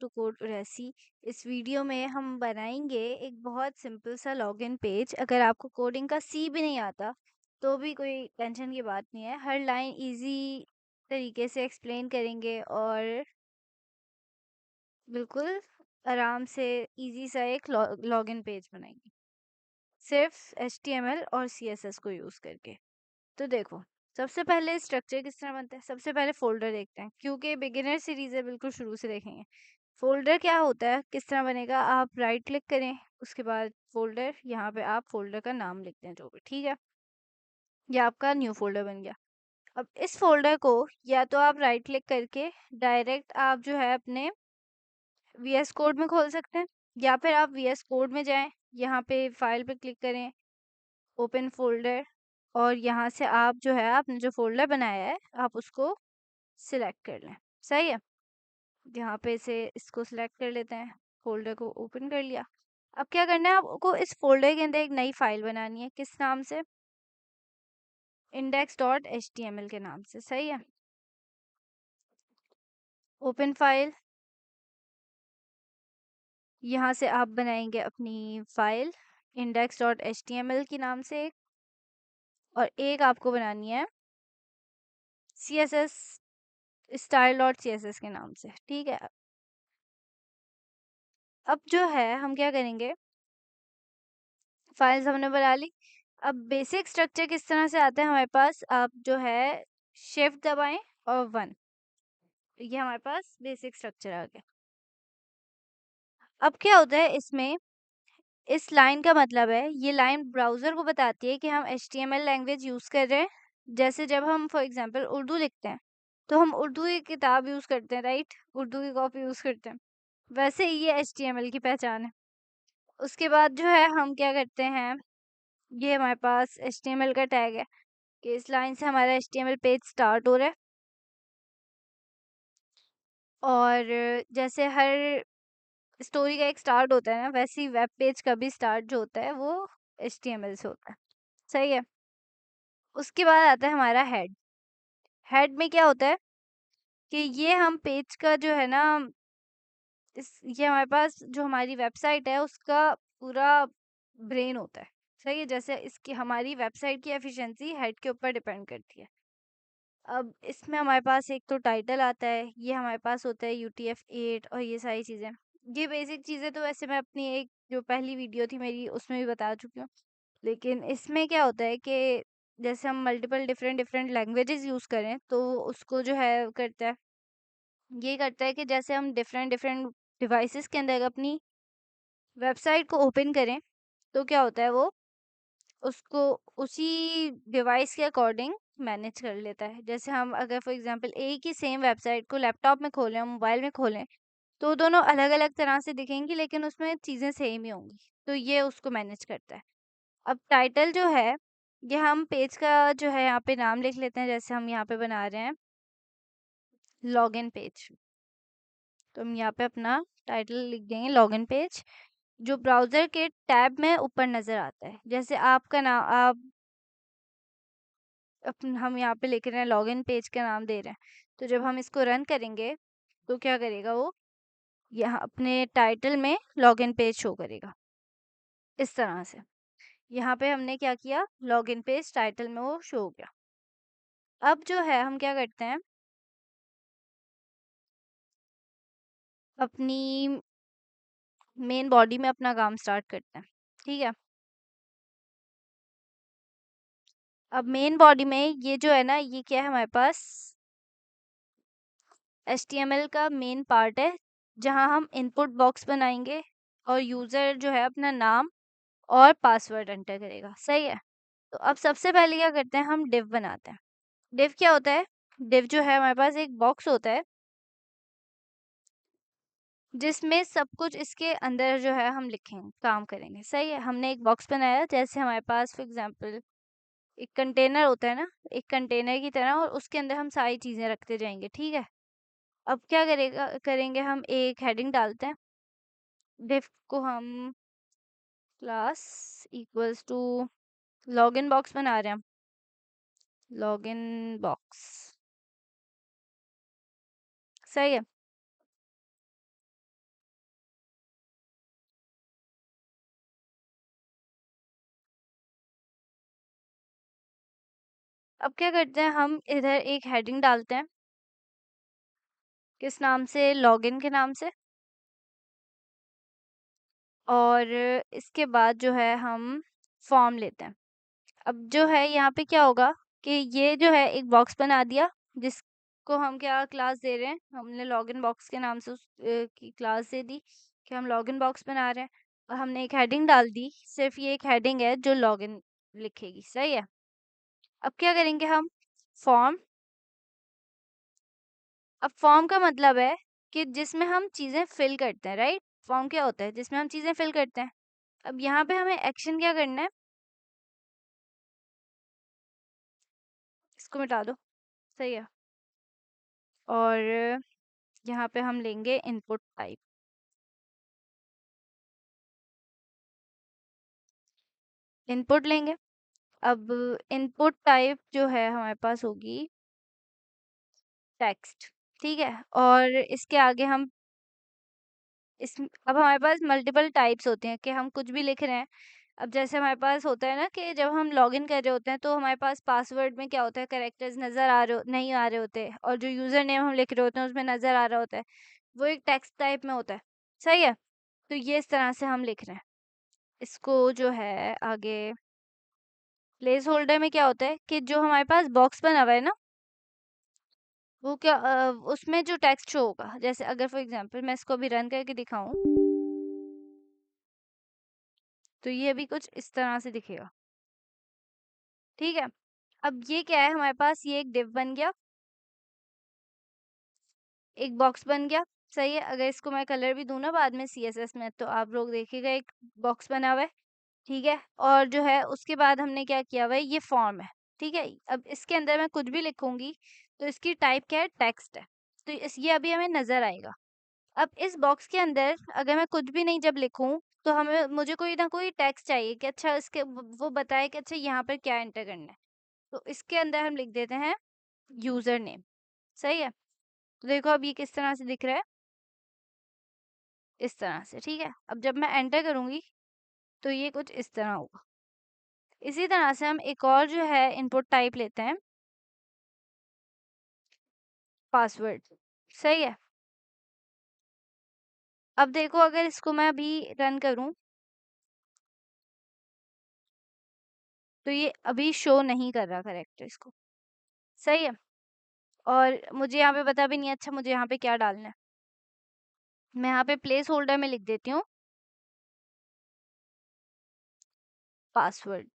To code उरेसी। इस video में हम बनाएंगे एक बहुत सिंपल सा लॉगिन पेज। अगर आपको कोडिंग का सी भी नहीं आता तो भी कोई टेंशन की बात नहीं है, हर लाइन इजी तरीके से एक्सप्लेन करेंगे और बिल्कुल आराम से इजी सा एक लॉगिन पेज बनाएंगे सिर्फ HTML और CSS को यूज़ करके। तो देखो, सबसे पहले स्ट्रक्चर किस तरह बनता है। सबसे पहले फोल्डर देखते हैं, क्योंकि बिगिनर सीरीज है, बिल्कुल शुरू से देखेंगे। फोल्डर क्या होता है, किस तरह बनेगा। आप राइट क्लिक करें, उसके बाद फोल्डर, यहाँ पे आप फोल्डर का नाम लिखते हैं जो भी, ठीक है। ये आपका न्यू फोल्डर बन गया। अब इस फोल्डर को या तो आप राइट क्लिक करके डायरेक्ट आप जो है अपने VS कोड में खोल सकते हैं, या फिर आप VS कोड में जाएं, यहाँ पे फाइल पे क्लिक करें, ओपन फोल्डर, और यहाँ से आप जो है आपने जो फोल्डर बनाया है आप उसको सिलेक्ट कर लें। सही है, यहाँ पे से इसको सिलेक्ट कर लेते हैं, फोल्डर को ओपन कर लिया। अब क्या करना है, आपको इस फोल्डर के अंदर एक नई फाइल बनानी है। किस नाम से, index.html के नाम से। सही है, ओपन फाइल, यहाँ से आप बनाएंगे अपनी फाइल index.html के नाम से एक, और एक आपको बनानी है CSS style.css के नाम से, ठीक है। अब जो है हम क्या करेंगे, फाइल्स हमने बना ली। अब बेसिक स्ट्रक्चर किस तरह से आता है हमारे पास, आप जो है शिफ्ट दबाएं और 1, ये हमारे पास बेसिक स्ट्रक्चर आ गया। अब क्या होता है इसमें, इस लाइन का मतलब है, ये लाइन ब्राउज़र को बताती है कि हम HTML लैंग्वेज यूज़ कर रहे हैं। जैसे जब हम फॉर एग्जांपल उर्दू लिखते हैं तो हम उर्दू की किताब यूज़ करते हैं, राइट, उर्दू की कॉपी यूज़ करते हैं। वैसे ही ये HTML की पहचान है। उसके बाद जो है हम क्या करते हैं, ये हमारे पास HTML का टैग है कि इस लाइन से हमारा HTML पेज स्टार्ट हो रहा है। और जैसे हर स्टोरी का एक स्टार्ट होता है ना, वैसे ही वेब पेज का भी स्टार्ट जो होता है वो HTML से होता है। सही है। उसके बाद आता है हमारा हेड। हेड में क्या होता है कि ये हम पेज का जो है ना, ये हमारे पास जो हमारी वेबसाइट है उसका पूरा ब्रेन होता है। सही है, जैसे इसकी हमारी वेबसाइट की एफिशिएंसी हेड के ऊपर डिपेंड करती है। अब इसमें हमारे पास एक तो टाइटल आता है, ये हमारे पास होता है UTF-8 और ये सारी चीज़ें। ये बेसिक चीज़ें तो वैसे मैं अपनी एक जो पहली वीडियो थी मेरी उसमें भी बता चुकी हूँ। लेकिन इसमें क्या होता है कि जैसे हम multiple different different languages use करें तो उसको जो है करता है, ये करता है कि जैसे हम डिफरेंट डिफरेंट डिवाइसेस के अंदर अपनी वेबसाइट को ओपन करें तो क्या होता है, वो उसको उसी डिवाइस के अकॉर्डिंग मैनेज कर लेता है। जैसे हम अगर फॉर एग्जांपल एक ही सेम वेबसाइट को लैपटॉप में खोलें और मोबाइल में खोलें तो दोनों अलग अलग तरह से दिखेंगी, लेकिन उसमें चीज़ें सेम ही होंगी। तो ये उसको मैनेज करता है। अब टाइटल जो है, ये हम पेज का जो है यहाँ पे नाम लिख लेते हैं। जैसे हम यहाँ पे बना रहे हैं लॉगिन पेज, तो हम यहाँ पे अपना टाइटल लिख देंगे लॉगिन पेज, जो ब्राउज़र के टैब में ऊपर नज़र आता है। जैसे आपका नाम आप हम यहाँ पे लिख रहे हैं लॉगिन पेज का नाम दे रहे हैं, तो जब हम इसको रन करेंगे तो क्या करेगा वो, यहाँ अपने टाइटल में लॉगिन पेज शो करेगा इस तरह से। यहाँ पे हमने क्या किया, लॉगिन पेज टाइटल में वो शो हो गया। अब जो है हम क्या करते हैं, अपनी मेन बॉडी में अपना काम स्टार्ट करते हैं, ठीक है। अब मेन बॉडी में ये जो है ना, ये क्या है हमारे पास HTML का मेन पार्ट है, जहाँ हम इनपुट बॉक्स बनाएंगे और यूज़र जो है अपना नाम और पासवर्ड एंटर करेगा। सही है। तो अब सबसे पहले क्या करते हैं, हम डिव बनाते हैं। डिव क्या होता है, डिव जो है हमारे पास एक बॉक्स होता है जिसमें सब कुछ इसके अंदर जो है हम लिखेंगे, काम करेंगे। सही है, हमने एक बॉक्स बनाया, जैसे हमारे पास फॉर एग्जांपल एक कंटेनर होता है ना, एक कंटेनर की तरह, और उसके अंदर हम सारी चीज़ें रखते जाएंगे, ठीक है। अब क्या करेंगे, हम एक हेडिंग डालते हैं। डिफ को हम class equals to login box बना रहे हैं हम, लॉगिन बॉक्स। सही है। अब क्या करते हैं, हम इधर एक हेडिंग डालते हैं। किस नाम से? लॉगिन के नाम से। और इसके बाद जो है हम फॉर्म लेते हैं। अब जो है यहाँ पे क्या होगा कि ये जो है एक बॉक्स बना दिया, जिसको हम क्या क्लास दे रहे हैं, हमने लॉगिन बॉक्स के नाम से की क्लास दे दी कि हम लॉगिन बॉक्स बना रहे हैं। और हमने एक हेडिंग डाल दी, सिर्फ ये एक हेडिंग है जो लॉगिन लिखेगी, सही है। अब क्या करेंगे हम? फॉर्म। अब फॉर्म का मतलब है कि जिसमें हम चीजें फिल करते हैं, राइट। फॉर्म क्या होता है? जिसमें हम चीजें फिल करते हैं। अब यहाँ पे हमें एक्शन क्या करना है? इसको मिटा दो, सही है। और यहाँ पे हम लेंगे इनपुट टाइप। इनपुट लेंगे। अब इनपुट टाइप जो है हमारे पास होगी टेक्स्ट, ठीक है। और इसके आगे हम इस अब हमारे पास मल्टीपल टाइप्स होते हैं कि हम कुछ भी लिख रहे हैं। अब जैसे हमारे पास होता है ना कि जब हम लॉगिन कर रहे होते हैं तो हमारे पास पासवर्ड में क्या होता है, कैरेक्टर्स नज़र आ रहे नहीं आ रहे होते, और जो यूज़र नेम हम लिख रहे होते हैं उसमें नज़र आ रहा होता है, वो एक टेक्स्ट टाइप में होता है, सही है। तो ये इस तरह से हम लिख रहे हैं इसको। जो है आगे प्लेस होल्डर में क्या होता है कि जो हमारे पास बॉक्स बना हुआ है ना, वो क्या उसमें जो टेक्स्ट शो होगा, जैसे अगर फॉर एग्जांपल मैं इसको अभी रन करके दिखाऊं, तो ये अभी कुछ इस तरह से दिखेगा, ठीक है। अब ये क्या है हमारे पास? ये एक डिव बन गया, एक बॉक्स बन गया, सही है। अगर इसको मैं कलर भी दूं ना बाद में सीएसएस में, तो आप लोग देखिएगा एक बॉक्स बना हुआ है, ठीक है। और जो है उसके बाद हमने क्या किया हुआ है, ये फॉर्म है, ठीक है। अब इसके अंदर मैं कुछ भी लिखूंगी तो इसकी टाइप क्या है? टेक्स्ट है। तो ये अभी हमें नजर आएगा। अब इस बॉक्स के अंदर अगर मैं कुछ भी नहीं जब लिखूं, तो हमें मुझे कोई ना कोई टेक्स्ट चाहिए कि अच्छा इसके वो बताए कि अच्छा यहाँ पर क्या एंटर करना है। तो इसके अंदर हम लिख देते हैं यूजर नेम, सही है। तो देखो अब ये किस तरह से दिख रहा है, इस तरह से, ठीक है। अब जब मैं एंटर करूंगी तो ये कुछ इस तरह होगा। इसी तरह से हम एक और जो है इनपुट टाइप लेते हैं, पासवर्ड, सही है। अब देखो अगर इसको मैं अभी रन करूं, तो ये अभी शो नहीं कर रहा करेक्टर इसको, सही है। और मुझे यहाँ पे पता भी नहीं, अच्छा मुझे यहाँ पे क्या डालना है। मैं यहाँ पे प्लेस होल्डर में लिख देती हूँ पासवर्ड।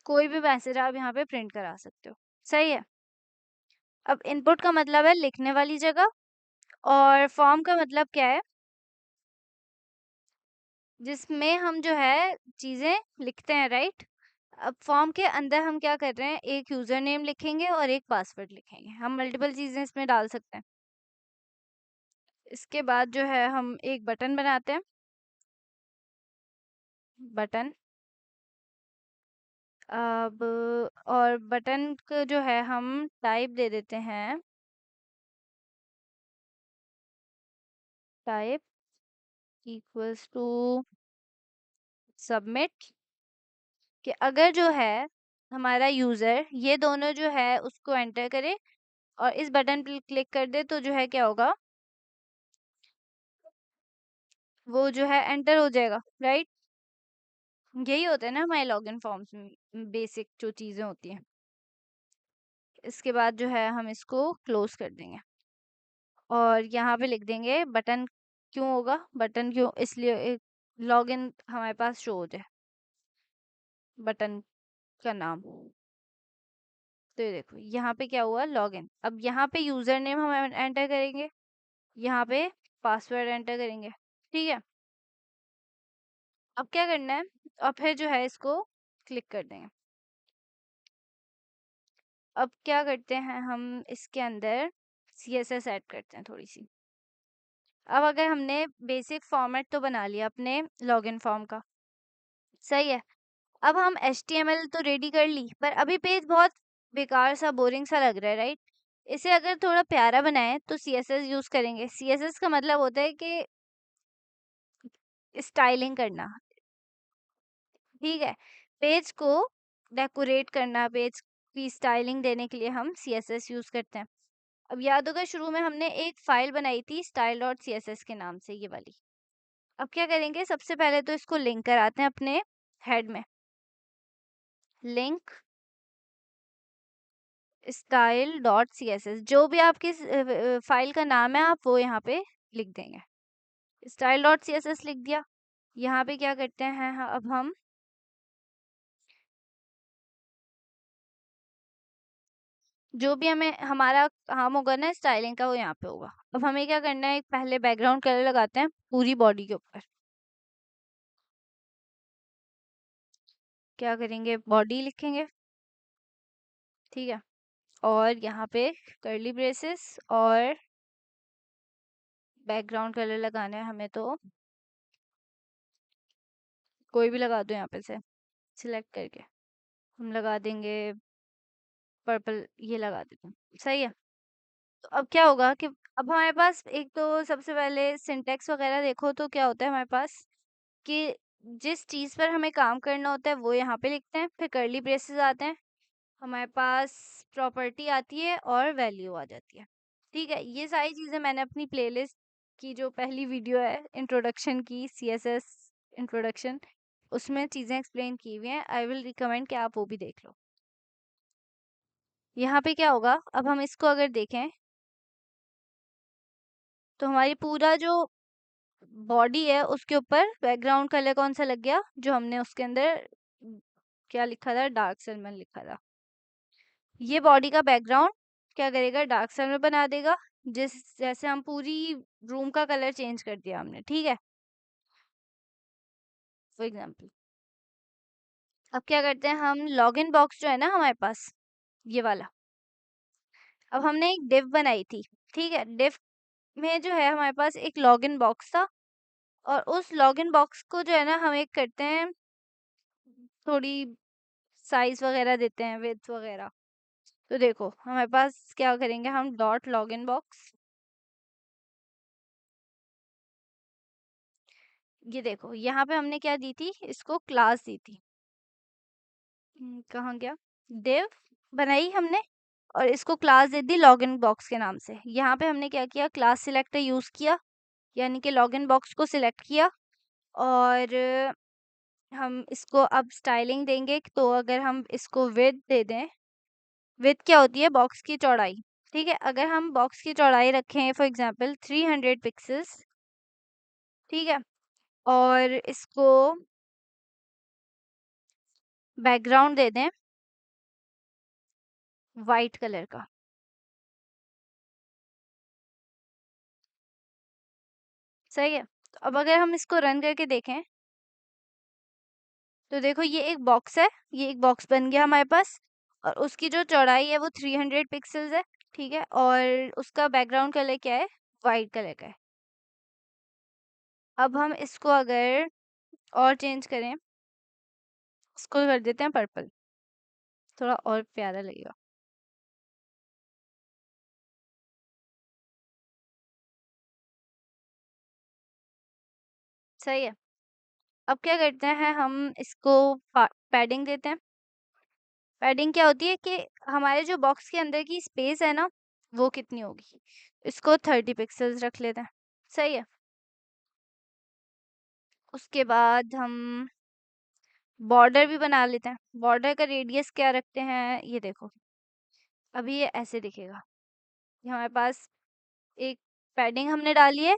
कोई भी मैसेज आप यहाँ पे प्रिंट करा सकते हो, सही है। अब इनपुट का मतलब है लिखने वाली जगह, और फॉर्म का मतलब क्या है? जिसमें हम जो है चीजें लिखते हैं, राइट। अब फॉर्म के अंदर हम क्या कर रहे हैं, एक यूजर नेम लिखेंगे और एक पासवर्ड लिखेंगे। हम मल्टीपल चीजें इसमें डाल सकते हैं। इसके बाद जो है हम एक बटन बनाते हैं, बटन। अब और बटन को जो है हम टाइप दे देते हैं, टाइप इक्वल्स टू सबमिट। कि अगर जो है हमारा यूजर ये दोनों जो है उसको एंटर करे और इस बटन पे क्लिक कर दे, तो जो है क्या होगा, वो जो है एंटर हो जाएगा, राइट। यही होता है ना हमारे लॉगिन फॉर्म्स में, बेसिक जो चीजें होती हैं। इसके बाद जो है हम इसको क्लोज कर देंगे और यहाँ पे लिख देंगे बटन। क्यों होगा बटन? क्यों? इसलिए लॉगिन हमारे पास शो हो जाए बटन का नाम। तो ये देखो यहाँ पे क्या हुआ, लॉगिन। अब यहाँ पे यूजर नेम हम एंटर करेंगे, यहाँ पे पासवर्ड एंटर करेंगे, ठीक है। अब क्या करना है, और फिर जो है इसको क्लिक कर देंगे। अब क्या करते हैं हम, इसके अंदर सीएसएस ऐड करते हैं थोड़ी सी। अब अगर हमने बेसिक फॉर्मेट तो बना लिया अपने लॉगिन फॉर्म का, सही है। अब हम एचटीएमएल तो रेडी कर ली, पर अभी पेज बहुत बेकार सा, बोरिंग सा लग रहा है, राइट। इसे अगर थोड़ा प्यारा बनाए तो सीएसएस यूज करेंगे। सीएसएस का मतलब होता है कि स्टाइलिंग करना, ठीक है। पेज को डेकोरेट करना, पेज की स्टाइलिंग देने के लिए हम CSS यूज करते हैं। अब याद होगा शुरू में हमने एक फाइल बनाई थी style.css के नाम से, ये वाली। अब क्या करेंगे, सबसे पहले तो इसको लिंक कराते हैं अपने हेड में। लिंक style.css, जो भी आपकी फाइल का नाम है आप वो यहाँ पे लिख देंगे। style.css लिख दिया। यहाँ पे क्या करते हैं, अब हम जो भी हमें हमारा काम होगा ना स्टाइलिंग का, वो यहाँ पे होगा। अब हमें क्या करना है, एक पहले बैकग्राउंड कलर लगाते हैं पूरी बॉडी के ऊपर। क्या करेंगे, बॉडी लिखेंगे, ठीक है। और यहाँ पे कर्ली ब्रेसेस और बैकग्राउंड कलर लगाना है हमें, तो कोई भी लगा दो यहाँ पे से सिलेक्ट करके। हम लगा देंगे पर्पल, ये लगा देते हैं, सही है। तो अब क्या होगा कि अब हमारे पास एक तो सबसे पहले सिंटेक्स वगैरह देखो तो क्या होता है हमारे पास कि जिस चीज़ पर हमें काम करना होता है वो यहाँ पे लिखते हैं, फिर कर्ली ब्रेसेस आते हैं, हमारे पास प्रॉपर्टी आती है और वैल्यू आ जाती है, ठीक है। ये सारी चीज़ें मैंने अपनी प्लेलिस्ट की जो पहली वीडियो है इंट्रोडक्शन की, CSS इंट्रोडक्शन, उसमें चीज़ें एक्सप्लेन की हुई हैं। आई विल रिकमेंड कि आप वो भी देख लो। यहाँ पे क्या होगा, अब हम इसको अगर देखें तो हमारी पूरा जो बॉडी है उसके ऊपर बैकग्राउंड कलर कौन सा लग गया, जो हमने उसके अंदर क्या लिखा था, डार्क सलमन लिखा था। ये बॉडी का बैकग्राउंड क्या करेगा, डार्क सलमन बना देगा, जिस जैसे हम पूरी रूम का कलर चेंज कर दिया हमने, ठीक है, फॉर एग्जाम्पल। अब क्या करते हैं, हम लॉगिन बॉक्स जो है ना हमारे पास, ये वाला, अब हमने एक डिव बनाई थी, ठीक है। डिव में जो है हमारे पास एक लॉगिन बॉक्स था, और उस लॉगिन बॉक्स को जो है ना हम एक करते हैं, थोड़ी साइज वगैरह देते हैं, विड्थ वगैरह। तो देखो हमारे पास क्या करेंगे, हम डॉट लॉगिन बॉक्स, ये देखो यहाँ पे हमने क्या दी थी, इसको क्लास दी थी। कहाँ गया, डिव बनाई हमने और इसको क्लास दे दी लॉगिन बॉक्स के नाम से। यहाँ पे हमने क्या किया, क्लास सिलेक्टर यूज किया, यानी कि लॉगिन बॉक्स को सिलेक्ट किया, और हम इसको अब स्टाइलिंग देंगे। तो अगर हम इसको विड्थ दे दें, विड्थ क्या होती है, बॉक्स की चौड़ाई, ठीक है। अगर हम बॉक्स की चौड़ाई रखें फॉर एग्जांपल 300 पिक्सेल्स, ठीक है, और इसको बैकग्राउंड दे दें वाइट कलर का, सही है। तो अब अगर हम इसको रन करके देखें तो देखो ये एक बॉक्स है, ये एक बॉक्स बन गया हमारे पास, और उसकी जो चौड़ाई है वो 300 पिक्सेल्स है, ठीक है, और उसका बैकग्राउंड कलर क्या है, वाइट कलर का है। अब हम इसको अगर और चेंज करें, इसको कर देते हैं पर्पल, थोड़ा और प्यारा लगेगा, सही है। अब क्या करते हैं, हम इसको पैडिंग देते हैं। पैडिंग क्या होती है कि हमारे जो बॉक्स के अंदर की स्पेस है ना, वो कितनी होगी, इसको 30 पिक्सेल्स रख लेते हैं, सही है। उसके बाद हम बॉर्डर भी बना लेते हैं। बॉर्डर का रेडियस क्या रखते हैं, ये देखो अभी ये ऐसे दिखेगा। ये हमारे पास एक पैडिंग हमने डाली है,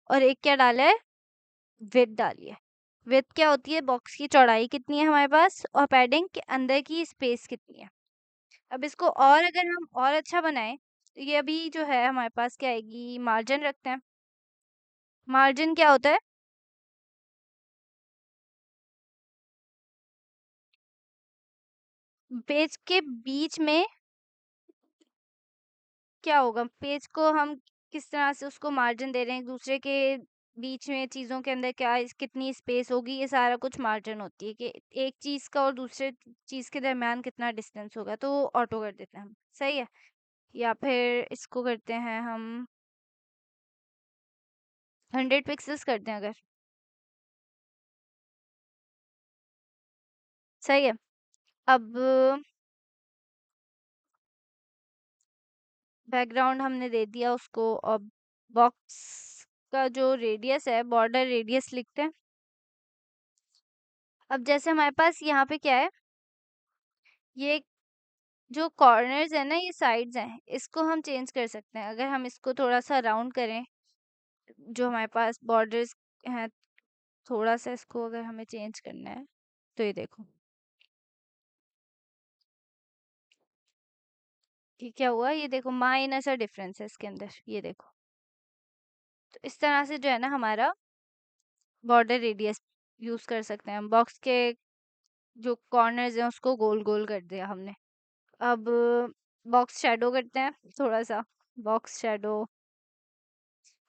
और एक क्या डाला है, विड्थ डाली है। विड्थ क्या होती है, बॉक्स की चौड़ाई कितनी है हमारे पास, और पैडिंग के अंदर की स्पेस कितनी है। अब इसको और अगर हम और अच्छा बनाएं तो ये अभी जो है हमारे पास क्या आएगी, मार्जिन रखते हैं। मार्जिन क्या होता है, पेज के बीच में क्या होगा, पेज को हम किस तरह से उसको मार्जिन दे रहे हैं, एक दूसरे के बीच में चीज़ों के अंदर क्या कितनी स्पेस होगी, ये सारा कुछ मार्जिन होती है कि एक चीज़ का और दूसरे चीज़ के दरमियान कितना डिस्टेंस होगा, तो ऑटो कर देते हैं हम, सही है। या फिर इसको करते हैं हम 100 पिक्सल्स करते हैं अगर, सही है। अब बैकग्राउंड हमने दे दिया उसको। अब बॉक्स का जो रेडियस है, बॉर्डर रेडियस लिखते हैं। अब जैसे हमारे पास यहाँ पे क्या है, ये जो कॉर्नर्स है ना, ये साइड्स हैं, इसको हम चेंज कर सकते हैं। अगर हम इसको थोड़ा सा राउंड करें, जो हमारे पास बॉर्डर्स हैं, थोड़ा सा इसको अगर हमें चेंज करना है, तो ये देखो ये क्या हुआ, ये देखो माइनर सा डिफरेंस है इसके अंदर, ये देखो। तो इस तरह से जो है ना हमारा बॉर्डर रेडियस यूज कर सकते हैं हम। बॉक्स के जो कॉर्नर्स हैं उसको गोल गोल कर दिया हमने। अब बॉक्स शेडो करते हैं थोड़ा सा। बॉक्स शेडो,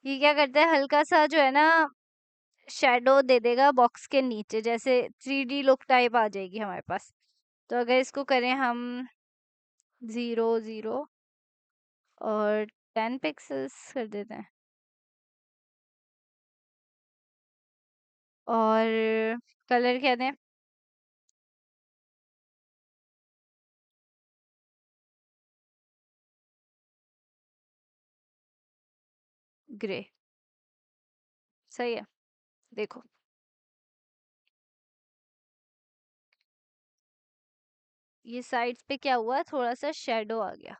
ये क्या करता है, हल्का सा जो है ना शेडो दे देगा बॉक्स के नीचे, जैसे 3D लुक टाइप आ जाएगी हमारे पास। तो अगर इसको करें हम 0 0 और 10 पिक्सेल्स कर देते हैं, और कलर क्या दें, ग्रे। सही है, देखो ये साइड्स पे क्या हुआ, थोड़ा सा शेडो आ गया।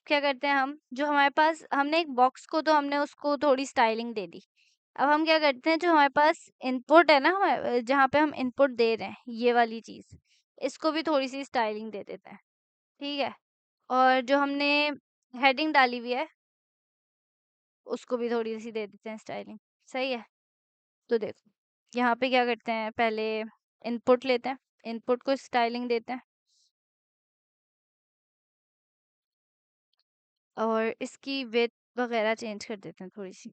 क्या करते हैं हम, जो हमारे पास हमने एक बॉक्स को तो हमने उसको थोड़ी स्टाइलिंग दे दी। अब हम क्या करते हैं, जो हमारे पास इनपुट है ना, हमारे जहाँ पे हम इनपुट दे रहे हैं, ये वाली चीज, इसको भी थोड़ी सी स्टाइलिंग दे देते हैं। ठीक है। और जो हमने हेडिंग डाली हुई है, उसको भी थोड़ी सी दे देते हैं स्टाइलिंग। सही है। तो देखो यहाँ पे क्या करते हैं, पहले इनपुट लेते हैं, इनपुट को स्टाइलिंग देते हैं, और इसकी विड्थ वगैरह चेंज कर देते हैं थोड़ी सी।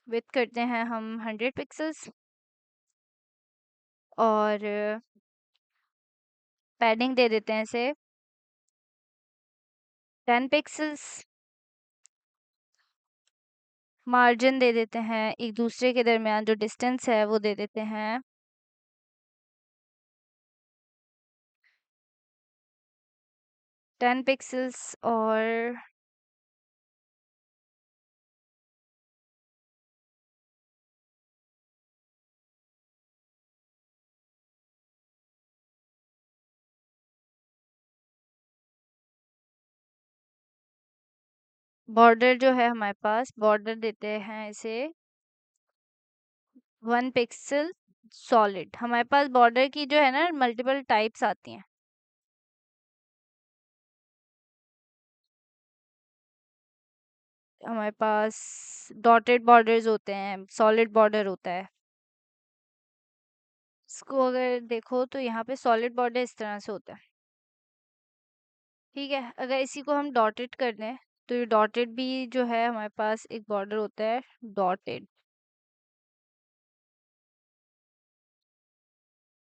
विड्थ करते हैं हम 100 पिक्सेल्स, और पैडिंग दे देते हैं इसे 10 पिक्सेल्स। मार्जिन दे देते हैं, एक दूसरे के दरमियान जो डिस्टेंस है वो दे देते हैं 10 पिक्सेल्स। और बॉर्डर जो है हमारे पास, बॉर्डर देते हैं इसे 1 पिक्सल सॉलिड। हमारे पास बॉर्डर की जो है ना मल्टीपल टाइप्स आती हैं। हमारे पास डॉटेड बॉर्डर्स होते हैं, सॉलिड बॉर्डर होता है। इसको अगर देखो तो यहाँ पे सॉलिड बॉर्डर इस तरह से होता है। ठीक है। अगर इसी को हम डॉटेड कर दें, तो ये डॉटेड भी जो है हमारे पास एक बॉर्डर होता है डॉटेड।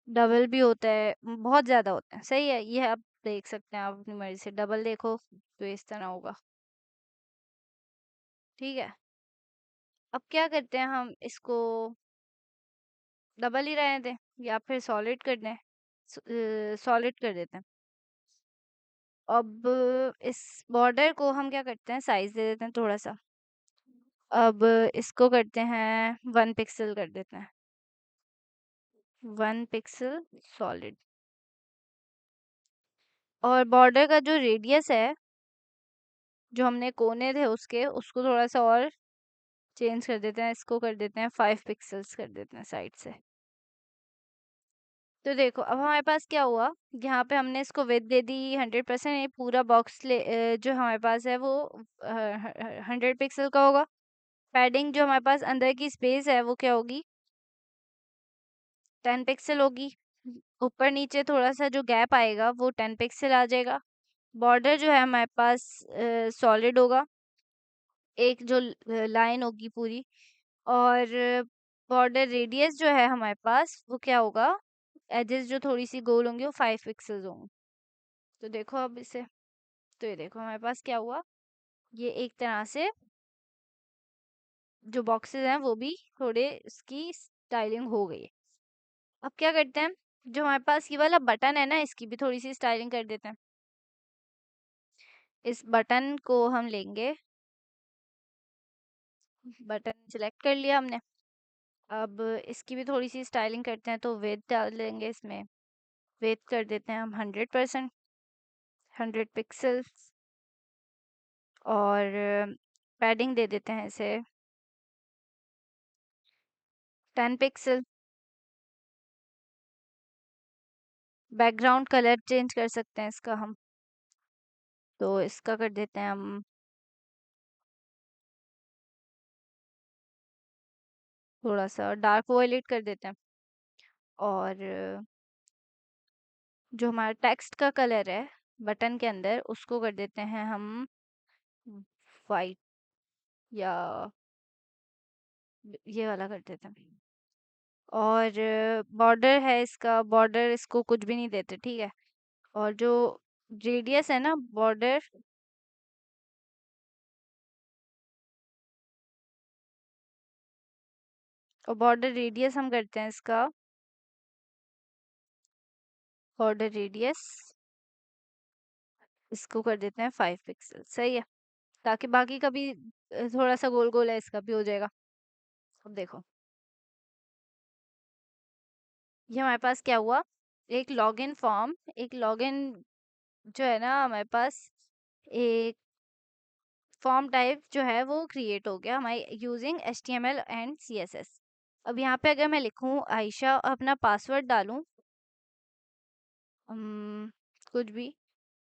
डबल भी होता है, बहुत ज्यादा होता है। सही है, ये आप देख सकते हैं, आप अपनी मर्जी से डबल देखो तो इस तरह होगा। ठीक है। अब क्या करते हैं, हम इसको डबल ही रहने दें या फिर सॉलिड कर दें, सॉलिड कर देते हैं। अब इस बॉर्डर को हम क्या करते हैं, साइज दे देते हैं थोड़ा सा। अब इसको करते हैं 1 पिक्सल कर देते हैं, 1 पिक्सल सॉलिड। और बॉर्डर का जो रेडियस है, जो हमने कोने थे उसके, उसको थोड़ा सा और चेंज कर देते हैं, इसको कर देते हैं 5 पिक्सेल्स कर देते हैं साइड से। तो देखो अब हमारे पास क्या हुआ, यहाँ पे हमने इसको विड्थ दे दी 100%। ये पूरा बॉक्स जो हमारे पास है वो 100 पिक्सल का होगा। पैडिंग जो हमारे पास अंदर की स्पेस है वो क्या होगी, 10 पिक्सल होगी। ऊपर नीचे थोड़ा सा जो गैप आएगा वो 10 पिक्सल आ जाएगा। बॉर्डर जो है हमारे पास सॉलिड होगा, एक जो लाइन होगी पूरी। और बॉर्डर रेडियस जो है हमारे पास वो क्या होगा, एजेस जो थोड़ी सी गोल होंगी वो 5 पिक्सल्स होंगे। तो देखो अब इसे, तो ये देखो हमारे पास क्या हुआ, ये एक तरह से जो बॉक्सेस हैं वो भी थोड़े उसकी स्टाइलिंग हो गई है। अब क्या करते हैं, जो हमारे पास ये वाला बटन है ना, इसकी भी थोड़ी सी स्टाइलिंग कर देते हैं। इस बटन को हम लेंगे, बटन सिलेक्ट कर लिया हमने। अब इसकी भी थोड़ी सी स्टाइलिंग करते हैं, तो वेट डाल देंगे इसमें। वेट कर देते हैं हम 100%, 100 पिक्सल्स। और पैडिंग दे देते हैं इसे 10 पिक्सल। बैकग्राउंड कलर चेंज कर सकते हैं इसका हम, तो इसका कर देते हैं हम थोड़ा सा डार्क वॉयलेट कर देते हैं। और जो हमारा टेक्स्ट का कलर है बटन के अंदर, उसको कर देते हैं हम वाइट, या ये वाला कर देते हैं। और बॉर्डर है इसका, बॉर्डर इसको कुछ भी नहीं देते, ठीक है। और जो रेडियस है ना बॉर्डर, और बॉर्डर रेडियस हम करते हैं इसका, बॉर्डर रेडियस इसको कर देते हैं 5 पिक्सल, सही है। ताकि बाकी का भी थोड़ा सा गोल गोल है, इसका भी हो जाएगा। अब देखो ये हमारे पास क्या हुआ, एक लॉगिन फॉर्म, एक लॉगिन जो है ना हमारे पास, एक फॉर्म टाइप जो है वो क्रिएट हो गया हमारे यूजिंग HTML एंड CSS। अब यहाँ पे अगर मैं लिखूं आयशा, अपना पासवर्ड डालूं, कुछ भी,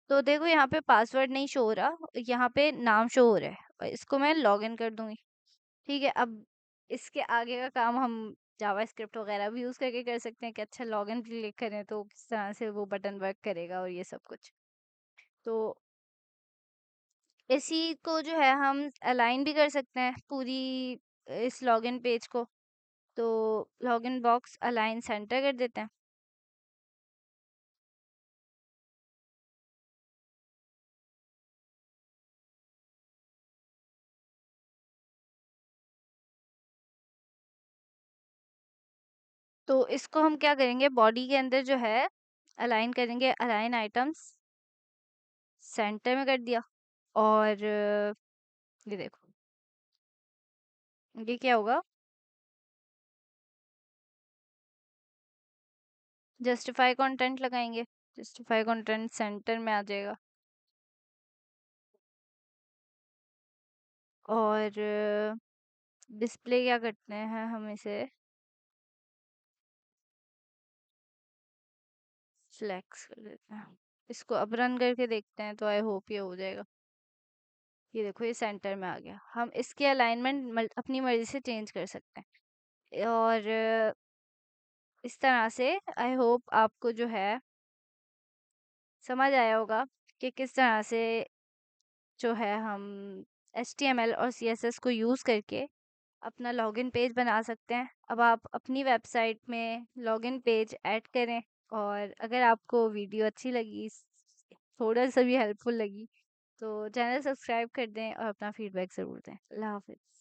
तो देखो यहाँ पे पासवर्ड नहीं शो हो रहा, यहाँ पे नाम शो हो रहा है, और इसको मैं लॉगिन कर दूंगी। ठीक है। अब इसके आगे का काम हम जावा स्क्रिप्ट वगैरह भी यूज करके कर सकते हैं कि अच्छा लॉगिन क्लिक करें तो किस तरह से वो बटन वर्क करेगा और ये सब कुछ। तो इसी को जो है हम अलाइन भी कर सकते हैं पूरी इस लॉगिन पेज को। तो लॉगिन बॉक्स अलाइन सेंटर कर देते हैं। तो इसको हम क्या करेंगे, बॉडी के अंदर जो है अलाइन करेंगे, अलाइन आइटम्स सेंटर में कर दिया। और ये देखो ये क्या होगा, जस्टिफाई कंटेंट लगाएंगे, जस्टिफाई कंटेंट सेंटर में आ जाएगा। और डिस्प्ले क्या करते हैं हम इसे फ्लेक्स कर देते हैं। इसको अब रन करके देखते हैं, तो आई होप ये हो जाएगा। ये देखो ये सेंटर में आ गया। हम इसके अलाइनमेंट अपनी मर्जी से चेंज कर सकते हैं। और इस तरह से आई होप आपको जो है समझ आया होगा कि किस तरह से जो है हम HTML और CSS को यूज़ करके अपना लॉगिन पेज बना सकते हैं। अब आप अपनी वेबसाइट में लॉगिन पेज ऐड करें। और अगर आपको वीडियो अच्छी लगी, थोड़ा सा भी हेल्पफुल लगी, तो चैनल सब्सक्राइब कर दें और अपना फीडबैक ज़रूर दें। अल्लाह हाफ़िज़।